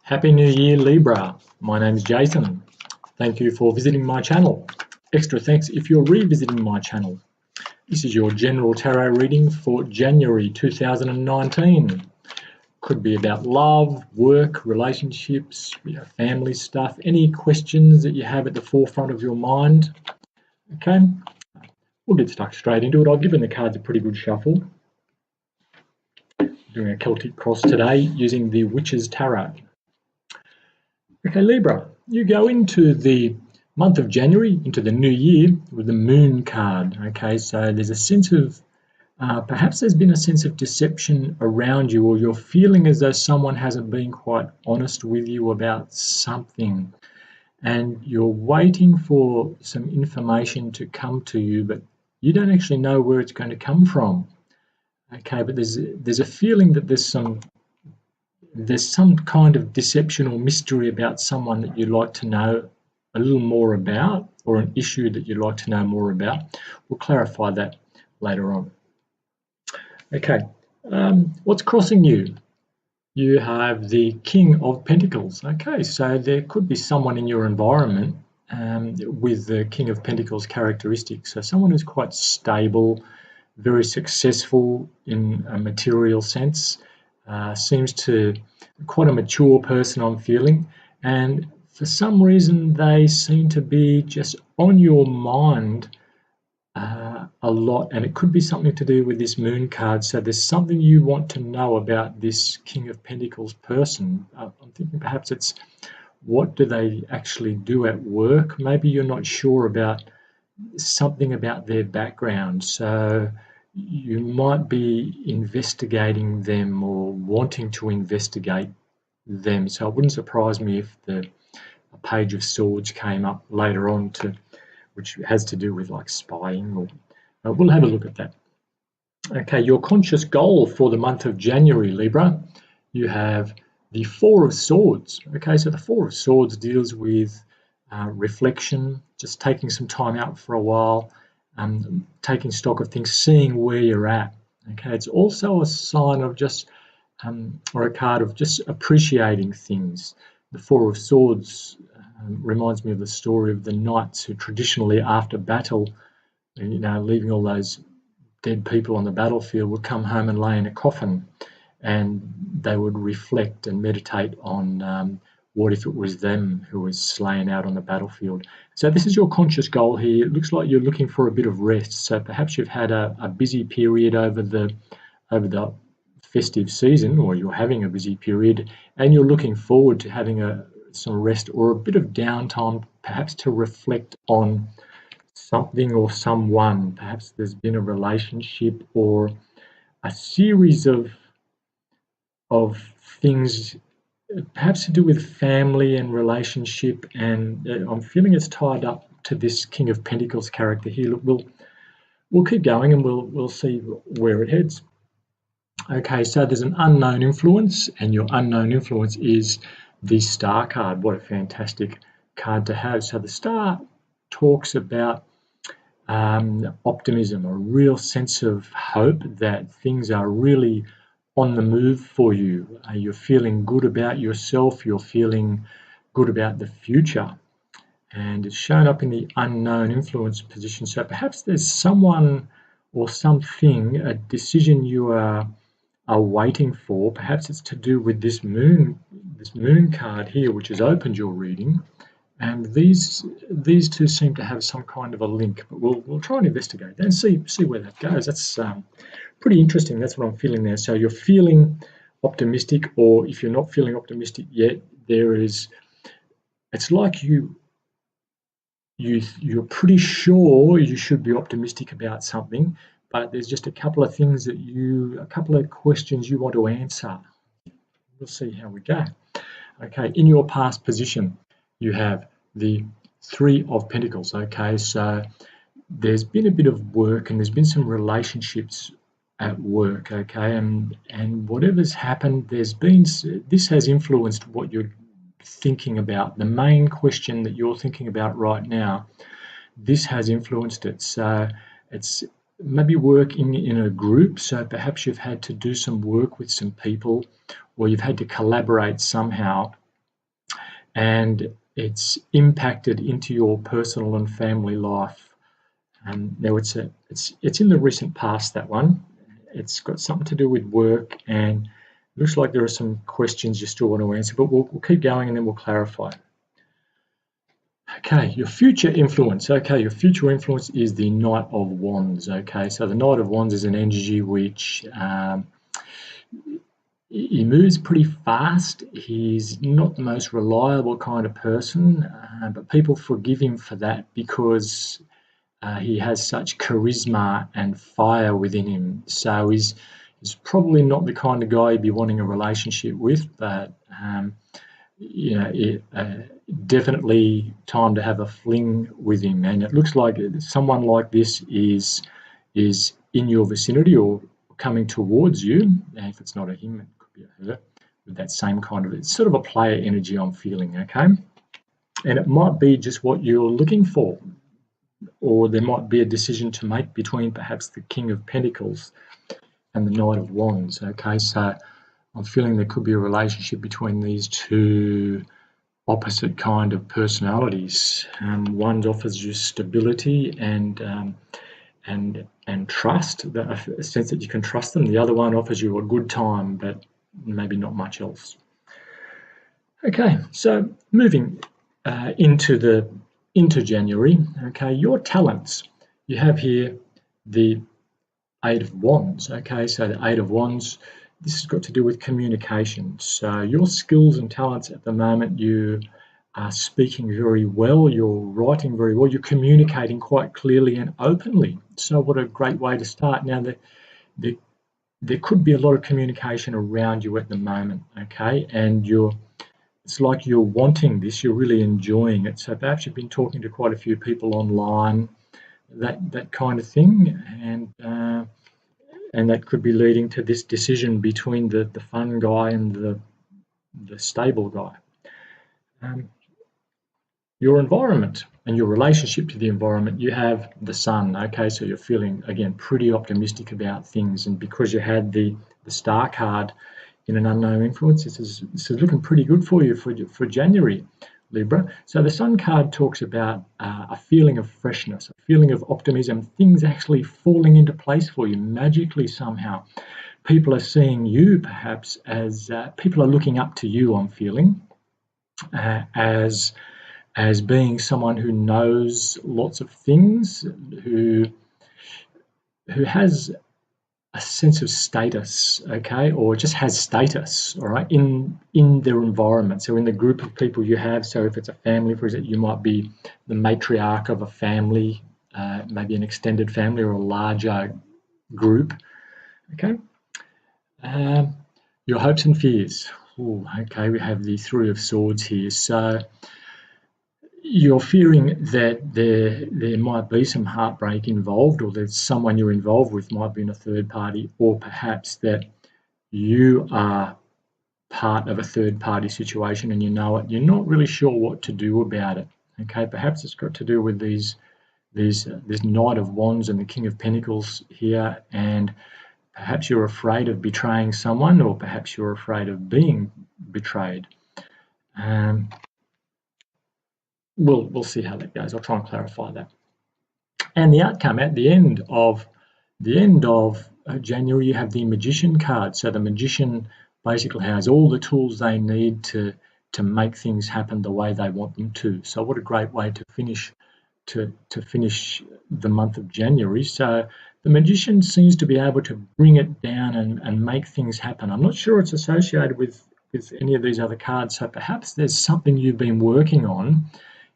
Happy New Year, Libra. My name is Jason. Thank you for visiting my channel. Extra thanks if you're revisiting my channel. This is your general tarot reading for January 2019. Could be about love, work, relationships, family stuff, any questions that you have at the forefront of your mind. Okay, we'll get stuck straight into it. I've given the cards a pretty good shuffle. Doing a Celtic cross today using the Witch's Tarot. Okay, Libra, you go into the month of January, into the new year, with the Moon card. Okay, so there's a sense of, perhaps there's been a sense of deception around you, or you're feeling as though someone hasn't been quite honest with you about something. And you're waiting for some information to come to you, but you don't actually know where it's going to come from. Okay, but there's a feeling that there's some kind of deception or mystery about someone that you'd like to know a little more about, or an issue that you'd like to know more about. We'll clarify that later on. Okay, what's crossing you? You have the King of Pentacles. Okay, so there could be someone in your environment with the King of Pentacles characteristics. So someone who's quite stable, very successful in a material sense, seems to quite a mature person, I'm feeling, and for some reason they seem to be just on your mind a lot, and it could be something to do with this Moon card. So there's something you want to know about this King of Pentacles person. I'm thinking perhaps it's, what do they actually do at work? Maybe you're not sure about something about their background, so you might be investigating them or wanting to investigate them. So it wouldn't surprise me if a Page of Swords came up later on, which has to do with like spying, or we'll have a look at that. Okay, your conscious goal for the month of January, Libra, you have the Four of Swords. Okay, so the Four of Swords deals with reflection, just taking some time out for a while, taking stock of things, seeing where you're at. Okay, it's also a sign of just, or a card of just appreciating things. The Four of Swords reminds me of the story of the knights who traditionally, after battle, leaving all those dead people on the battlefield, would come home and lay in a coffin, and they would reflect and meditate on what if it was them who was slain out on the battlefield. So this is your conscious goal here. It looks like you're looking for a bit of rest. So perhaps you've had a busy period over the festive season, or you're having a busy period, and you're looking forward to having some rest or a bit of downtime, perhaps to reflect on something or someone. Perhaps there's been a relationship or a series of things, perhaps to do with family and relationship, and I'm feeling it's tied up to this King of Pentacles character here. Look, we'll keep going and we'll see where it heads. Okay, so there's an unknown influence, and your unknown influence is the Star card. What a fantastic card to have. So the Star talks about optimism, a real sense of hope that things are really on the move for you. You're feeling good about yourself, you're feeling good about the future, and it's shown up in the unknown influence position. So perhaps there's someone or something, a decision you are waiting for. Perhaps it's to do with this moon card here, which has opened your reading, and these two seem to have some kind of a link, but we'll try and investigate and see where that goes. That's pretty interesting. That's what I'm feeling there. So you're feeling optimistic, or if you're not feeling optimistic yet, it's like you're pretty sure you should be optimistic about something, but there's just a couple of things a couple of questions you want to answer. We'll see how we go. Okay, in your past position, you have the Three of Pentacles. Okay, so there's been a bit of work and there's been some relationships at work. Okay, and whatever's happened, this has influenced what you're thinking about. The main question that you're thinking about right now, this has influenced it. So it's maybe working in a group, so perhaps you've had to do some work with some people, or you've had to collaborate somehow, and it's impacted into your personal and family life. Now it's in the recent past, that one. It's got something to do with work, and it looks like there are some questions you still want to answer, but we'll keep going and then we'll clarify. Okay, your future influence. Okay, your future influence is the Knight of Wands. Okay, so the Knight of Wands is an energy which he moves pretty fast. He's not the most reliable kind of person, but people forgive him for that because he has such charisma and fire within him. So he's probably not the kind of guy you'd be wanting a relationship with, but definitely time to have a fling with him. And it looks like someone like this is in your vicinity or coming towards you. And if it's not a him, it could be a her, with that same kind of, it's sort of a player energy I'm feeling, okay? And it might be just what you're looking for, or there might be a decision to make between perhaps the King of Pentacles and the Knight of Wands, okay? So I'm feeling there could be a relationship between these two opposite kind of personalities. One offers you stability and trust, a sense that you can trust them. The other one offers you a good time, but maybe not much else. Okay, so moving into January. Okay, your talents. You have here the Eight of Wands. Okay, so the Eight of Wands, this has got to do with communication. So your skills and talents at the moment, you are speaking very well, you're writing very well, you're communicating quite clearly and openly. So what a great way to start. Now, there could be a lot of communication around you at the moment, okay? And it's like you're wanting this, you're really enjoying it. So perhaps you've been talking to quite a few people online, that kind of thing, and that could be leading to this decision between the fun guy and the stable guy. Your environment and your relationship to the environment, you have the Sun, okay? So you're feeling, again, pretty optimistic about things, and because you had the Star card in an unknown influence, this is looking pretty good for you for January, Libra. So the Sun card talks about a feeling of freshness, a feeling of optimism, things actually falling into place for you magically somehow. People are seeing you perhaps as people are looking up to you, I'm feeling, as being someone who knows lots of things, who has a sense of status, okay, or just has status, all right, in their environment. So in the group of people you have, so if it's a family, for example, you might be the matriarch of a family, maybe an extended family or a larger group, okay. Your hopes and fears. Ooh, okay, we have the Three of Swords here. So you're fearing that there might be some heartbreak involved, or that someone you're involved with might be in a third party, or perhaps that you are part of a third party situation and you know it. You're not really sure what to do about it. Okay, perhaps it's got to do with this Knight of Wands and the King of Pentacles here, and perhaps you're afraid of betraying someone, or perhaps you're afraid of being betrayed. We'll see how that goes. I'll try and clarify that. And the outcome at the end of January, you have the Magician card. So the Magician basically has all the tools they need to make things happen the way they want them to. So what a great way to finish the month of January. So the Magician seems to be able to bring it down and make things happen. I'm not sure it's associated with any of these other cards. So perhaps there's something you've been working on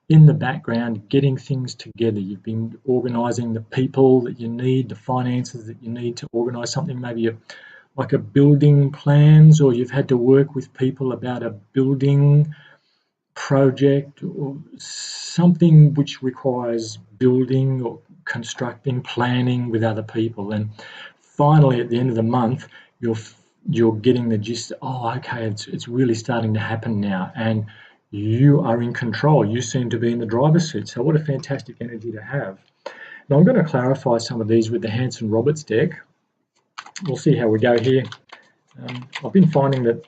in the background, getting things together. You've been organising the people that you need, the finances that you need to organise something, maybe like a building plans, or you've had to work with people about a building project or something which requires building or constructing, planning with other people. And finally, at the end of the month, you're getting the gist. Oh, okay, it's really starting to happen now, and you are in control. You seem to be in the driver's seat. So what a fantastic energy to have. Now I'm going to clarify some of these with the Hanson Roberts deck. We'll see how we go here. I've been finding that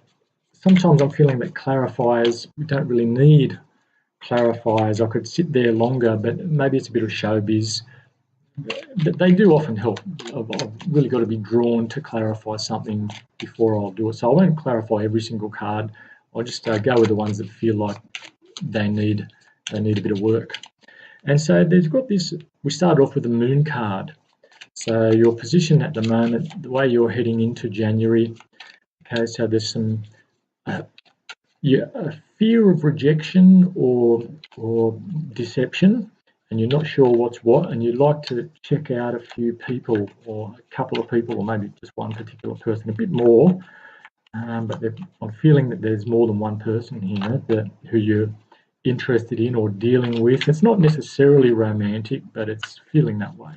sometimes I'm feeling that clarifiers, we don't really need clarifiers. I could sit there longer, but maybe it's a bit of showbiz. But they do often help. I've really got to be drawn to clarify something before I'll do it. So I won't clarify every single card. I'll just go with the ones that feel like they need a bit of work. And so they've got this, we started off with the Moon card. So your position at the moment, the way you're heading into January, okay, so there's some a fear of rejection or deception, and you're not sure what's what, and you'd like to check out a few people or a couple of people or maybe just one particular person a bit more, but I'm feeling that there's more than one person here who you're interested in or dealing with. It's not necessarily romantic, but it's feeling that way.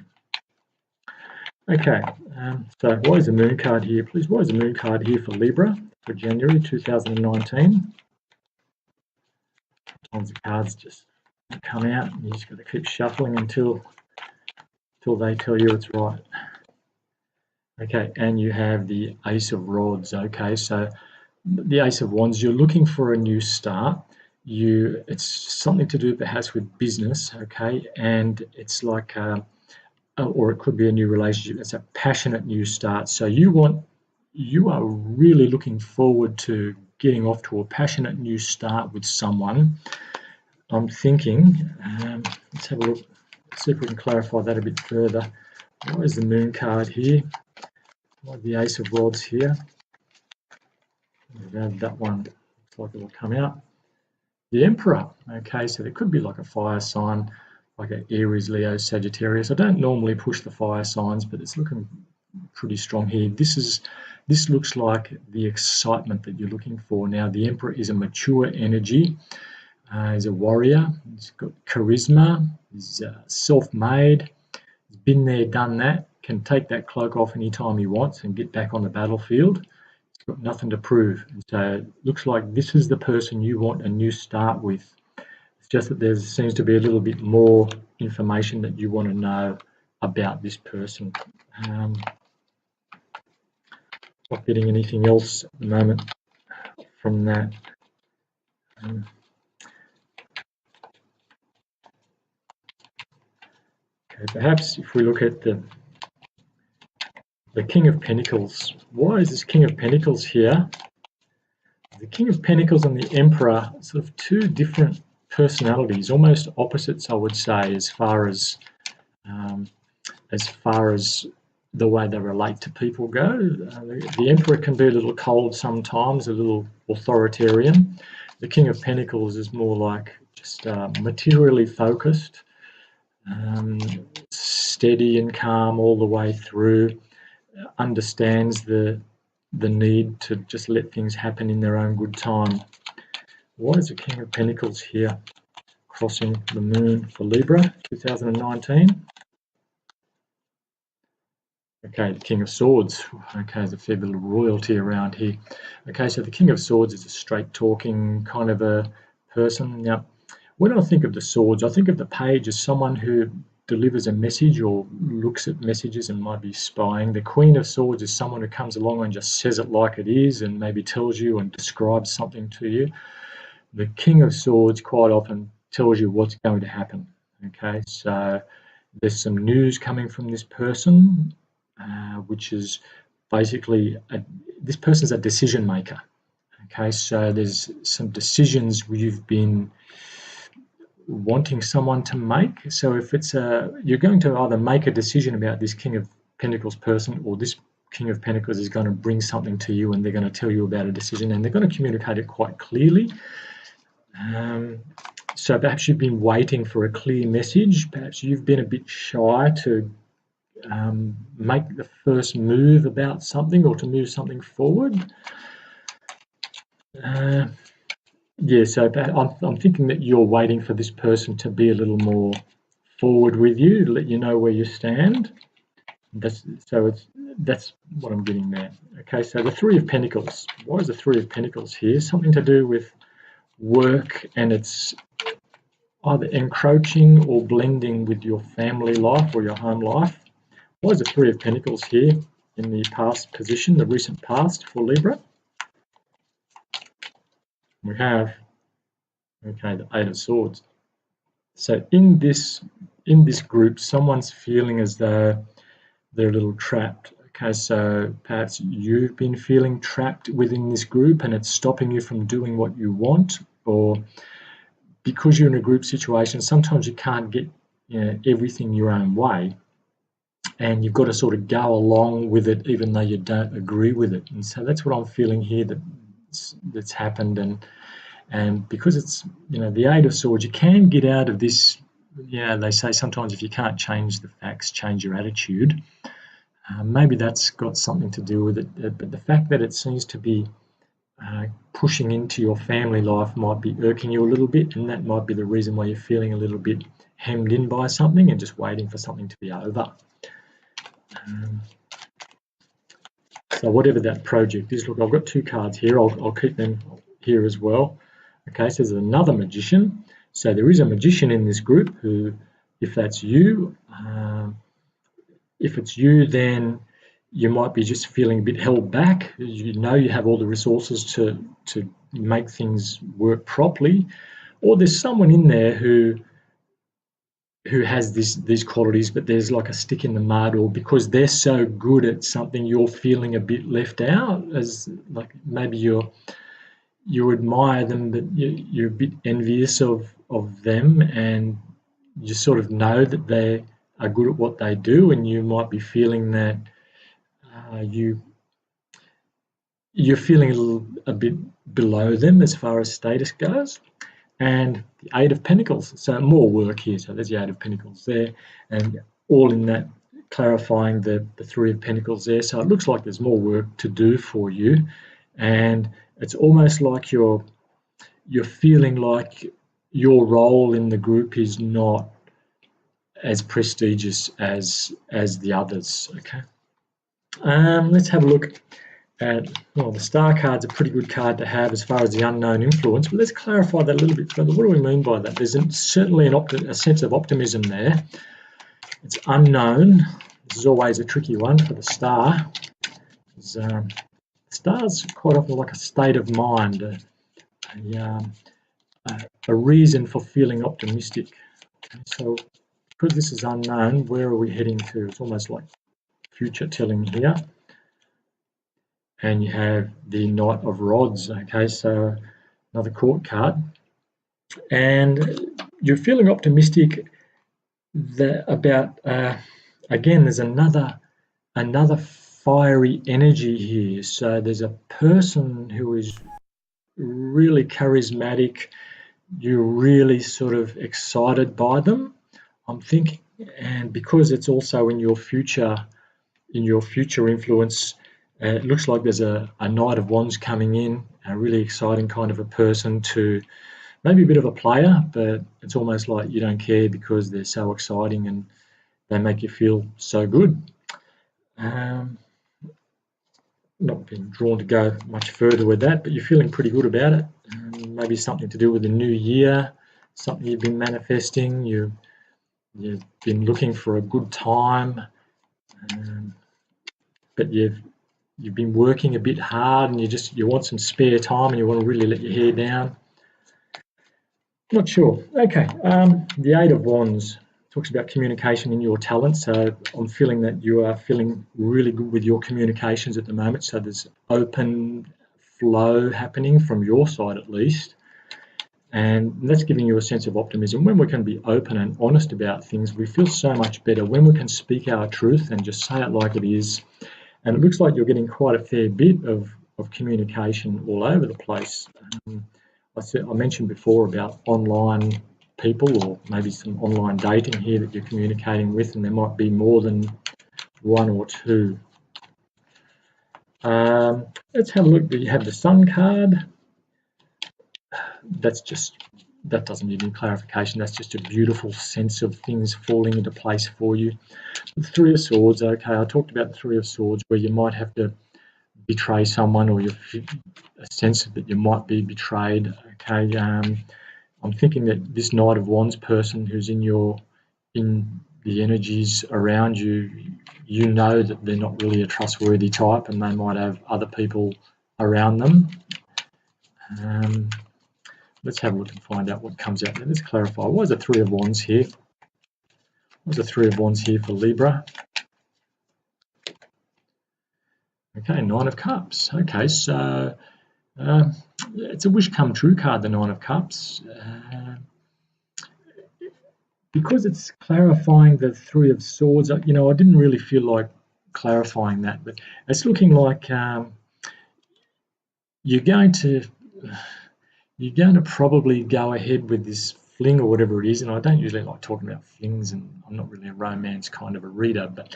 Okay, so why is the Moon card here, please? Why is the Moon card here for Libra for January 2019? Sometimes the cards just come out and you just got to keep shuffling until they tell you it's right. Okay, and you have the Ace of Rods. Okay, so the Ace of Wands, you're looking for a new start. It's something to do perhaps with business, okay, and it's like or it could be a new relationship. It's a passionate new start. So you are really looking forward to getting off to a passionate new start with someone. I'm thinking, let's have a look, see if we can clarify that a bit further. Why is the Moon card here? Why the Ace of Rods here? That one looks like it will come out. The Emperor, okay, so there could be like a fire sign, like an Aries, Leo, Sagittarius. I don't normally push the fire signs, but it's looking pretty strong here. This looks like the excitement that you're looking for. Now, the Emperor is a mature energy. He's a warrior. He's got charisma. He's self-made. He's been there, done that. Can take that cloak off anytime he wants and get back on the battlefield. He's got nothing to prove. And so it looks like this is the person you want a new start with. It's just that there seems to be a little bit more information that you want to know about this person. Not getting anything else at the moment from that. Okay, perhaps if we look at the King of Pentacles. Why is this King of Pentacles here? The King of Pentacles and the Emperor, sort of two different personalities, almost opposites, I would say, as far as the way they relate to people go. The Emperor can be a little cold sometimes, a little authoritarian. The King of Pentacles is more like just materially focused, steady and calm all the way through, understands the need to just let things happen in their own good time. Why is the King of Pentacles here crossing the Moon for Libra 2019? Okay, the King of Swords. Okay, there's a fair bit of royalty around here. Okay, so the King of Swords is a straight-talking kind of a person. Now, when I think of the swords, I think of the page as someone who delivers a message or looks at messages and might be spying. The Queen of Swords is someone who comes along and just says it like it is and maybe tells you and describes something to you. The King of Swords quite often tells you what's going to happen. Okay, so there's some news coming from this person, which is basically this person's a decision maker. Okay, so there's some decisions you've been wanting someone to make. So if it's you're going to either make a decision about this King of Pentacles person, or this King of Pentacles is going to bring something to you and they're going to tell you about a decision, and they're going to communicate it quite clearly. So perhaps you've been waiting for a clear message. Perhaps you've been a bit shy to make the first move about something or to move something forward. Yeah, so I'm thinking that you're waiting for this person to be a little more forward with you, to let you know where you stand. That's what I'm getting there. Okay, so the Three of Pentacles. Why is the Three of Pentacles here? Something to do with work, and it's either encroaching or blending with your family life or your home life. Why is the Three of Pentacles here in the past position, the recent past for Libra? We have, okay, the Eight of Swords. So in this group, someone's feeling as though they're a little trapped. Okay, so perhaps you've been feeling trapped within this group and it's stopping you from doing what you want, or because you're in a group situation, sometimes you can't get everything your own way, and you've got to sort of go along with it even though you don't agree with it. And so that's what I'm feeling here that's happened. And because it's, the Eight of Swords, you can get out of this. They say sometimes if you can't change the facts, change your attitude. Maybe that's got something to do with it. But the fact that it seems to be pushing into your family life might be irking you a little bit, and that might be the reason why you're feeling a little bit hemmed in by something and just waiting for something to be over. So whatever that project is, look, I've got two cards here. I'll keep them here as well. Okay, so there's another magician. So there is a magician in this group who, if that's you, if it's you, then you might be just feeling a bit held back. You have all the resources to make things work properly, or there's someone in there who has these qualities, but there's like a stick in the mud, or because they're so good at something, you're feeling a bit left out, as like maybe you admire them, but you're a bit envious of them, and you sort of know that they are good at what they do, and you might be feeling that you're feeling a bit below them as far as status goes. And the Eight of Pentacles, so more work here. So there's the Eight of Pentacles there, and all in that clarifying the Three of Pentacles there. So it looks like there's more work to do for you, and it's almost like you're feeling like your role in the group is not as prestigious as the others. Okay, let's have a look at, well, the Star card's a pretty good card to have as far as the unknown influence, but let's clarify that a little bit further. What do we mean by that? There's certainly a sense of optimism there. It's unknown. This is always a tricky one for the Star. Star's quite often like a state of mind, a reason for feeling optimistic. Okay, so because this is unknown, where are we heading to? It's almost like future telling here. And you have the Knight of Rods. Okay, so another court card, and you're feeling optimistic about again, there's another fiery energy here. So there's a person who is really charismatic, you're really sort of excited by them, I'm thinking, and because it's also in your future influence, it looks like there's a Knight of Wands coming in, a really exciting kind of a person, to maybe a bit of a player, but it's almost like you don't care because they're so exciting and they make you feel so good. Not being drawn to go much further with that, but you're feeling pretty good about it. Maybe something to do with the new year, something you've been manifesting, you've been looking for a good time, but you've been working a bit hard and you want some spare time and you want to really let your hair down. Not sure. Okay, the Eight of Wands talks about communication and your talent. So I'm feeling that you are feeling really good with your communications at the moment. So there's open flow happening from your side at least. And that's giving you a sense of optimism. When we can be open and honest about things, we feel so much better. When we can speak our truth and just say it like it is. And it looks like you're getting quite a fair bit of communication all over the place. I mentioned before about online people, or maybe some online dating here that you're communicating with, and there might be more than one or two. Let's have a look. You have the Sun card. That doesn't need any clarification. That's just a beautiful sense of things falling into place for you. The Three of Swords. Okay, I talked about the Three of Swords, where you might have to betray someone, or you a sense that you might be betrayed. Okay, I'm thinking that this Knight of Wands person who's in the energies around you, you know that they're not really a trustworthy type, and they might have other people around them. let's have a look and find out what comes out there. Let's clarify. Why is the Three of Wands here? What's the Three of Wands here for Libra? Okay, Nine of Cups. Okay, so it's a wish come true card, the Nine of Cups. Because it's clarifying the Three of Swords, I didn't really feel like clarifying that, but it's looking like you're going to probably go ahead with this fling or whatever it is. And I don't usually like talking about flings, and I'm not really a romance kind of a reader, but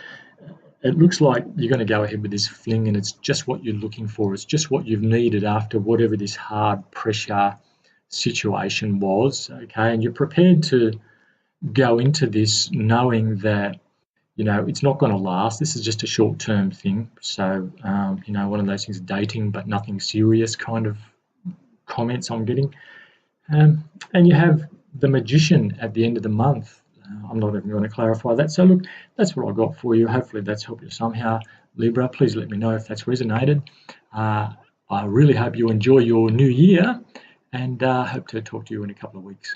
it looks like you're going to go ahead with this fling, and it's just what you're looking for. It's just what you've needed after whatever this hard pressure situation was, okay? And you're prepared to go into this knowing that, it's not going to last. This is just a short-term thing. So, one of those things, dating but nothing serious kind of comments I'm getting. And you have the Magician at the end of the month. I'm not even going to clarify that. So look, that's what I got for you. Hopefully that's helped you somehow, Libra. Please let me know if that's resonated. I really hope you enjoy your new year, and hope to talk to you in a couple of weeks.